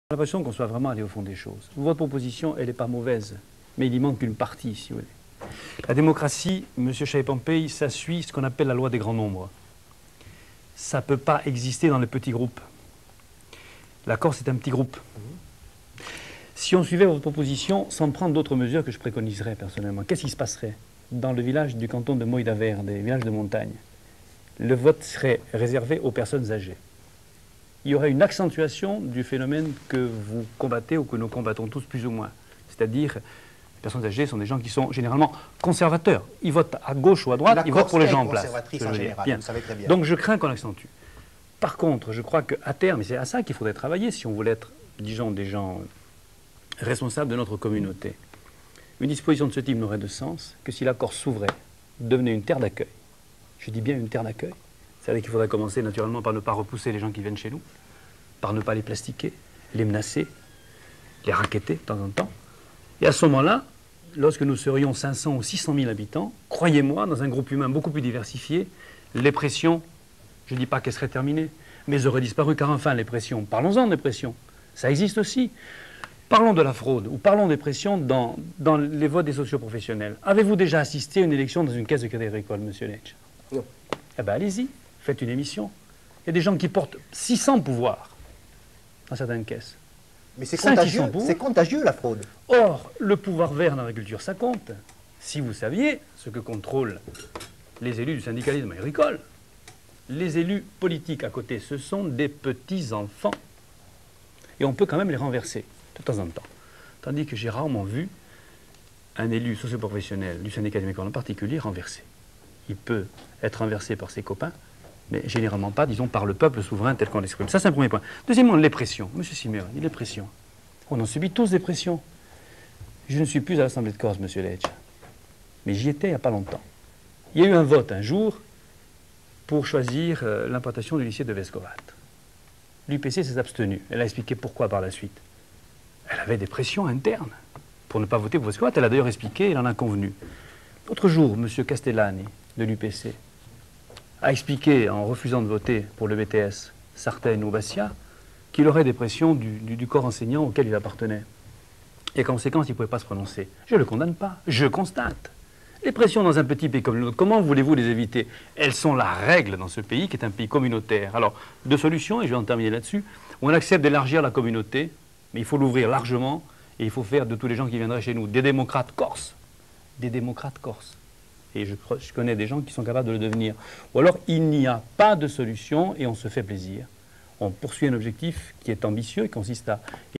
J'ai l'impression qu'on soit vraiment allé au fond des choses. Votre proposition, elle n'est pas mauvaise, mais il y manque une partie, si vous voulez. La démocratie, M. Chaï-Pompey, ça suit ce qu'on appelle la loi des grands nombres. Ça ne peut pas exister dans les petits groupes. La Corse est un petit groupe. Si on suivait votre proposition sans prendre d'autres mesures que je préconiserais personnellement, qu'est-ce qui se passerait dans le village du canton de Moïdaver, des villages de montagne? Le vote serait réservé aux personnes âgées. Il y aurait une accentuation du phénomène que vous combattez ou que nous combattons tous plus ou moins. C'est-à-dire, les personnes âgées sont des gens qui sont généralement conservateurs. Ils votent à gauche ou à droite, ils votent pour les gens en place. En général, vous savez très bien. Donc je crains qu'on accentue. Par contre, je crois qu'à terme, et c'est à ça qu'il faudrait travailler si on voulait être, disons, des gens responsables de notre communauté, une disposition de ce type n'aurait de sens que si la Corse s'ouvrait, devenait une terre d'accueil. Je dis bien une terre d'accueil. C'est-à-dire qu'il faudrait commencer naturellement par ne pas repousser les gens qui viennent chez nous, par ne pas les plastiquer, les menacer, les racketter de temps en temps. Et à ce moment-là, lorsque nous serions 500 ou 600 000 habitants, croyez-moi, dans un groupe humain beaucoup plus diversifié, les pressions, je ne dis pas qu'elles seraient terminées, mais elles auraient disparu, car enfin, les pressions, parlons-en des pressions, ça existe aussi. Parlons de la fraude, ou parlons des pressions dans les votes des socioprofessionnels. Avez-vous déjà assisté à une élection dans une caisse de crédit agricole, M. Leitch? Non. Eh bien, allez-y, faites une émission. Il y a des gens qui portent 600 pouvoirs dans certaines caisses. Mais c'est contagieux, la fraude. Or, le pouvoir vert en agriculture, ça compte. Si vous saviez ce que contrôlent les élus du syndicalisme agricole, les élus politiques à côté, ce sont des petits-enfants. Et on peut quand même les renverser, de temps en temps. Tandis que j'ai rarement vu un élu socio-professionnel du syndicalisme agricole en particulier renversé. Il peut être renversé par ses copains, mais généralement pas, disons, par le peuple souverain tel qu'on l'exprime. Ça, c'est un premier point. Deuxièmement, les pressions. Monsieur Simeoni, les pressions. On en subit tous des pressions. Je ne suis plus à l'Assemblée de Corse, Monsieur Leitch, mais j'y étais il n'y a pas longtemps. Il y a eu un vote un jour pour choisir l'implantation du lycée de Vescovat. L'UPC s'est abstenue. Elle a expliqué pourquoi par la suite. Elle avait des pressions internes pour ne pas voter pour Vescovat. Elle a d'ailleurs expliqué, elle en a convenu. L'autre jour, M. Castellani, de l'UPC, a expliqué, en refusant de voter pour le BTS, Sartène ou Bastia, qu'il aurait des pressions du corps enseignant auquel il appartenait. Et qu'en conséquence, il ne pouvait pas se prononcer. Je ne le condamne pas, je constate. Les pressions dans un petit pays comme le nôtre, comment voulez-vous les éviter? Elles sont la règle dans ce pays qui est un pays communautaire. Alors, deux solutions, et je vais en terminer là-dessus. On accepte d'élargir la communauté, mais il faut l'ouvrir largement, et il faut faire de tous les gens qui viendraient chez nous des démocrates corses. Des démocrates corses. Et je connais des gens qui sont capables de le devenir. Ou alors, il n'y a pas de solution et on se fait plaisir. On poursuit un objectif qui est ambitieux et consiste à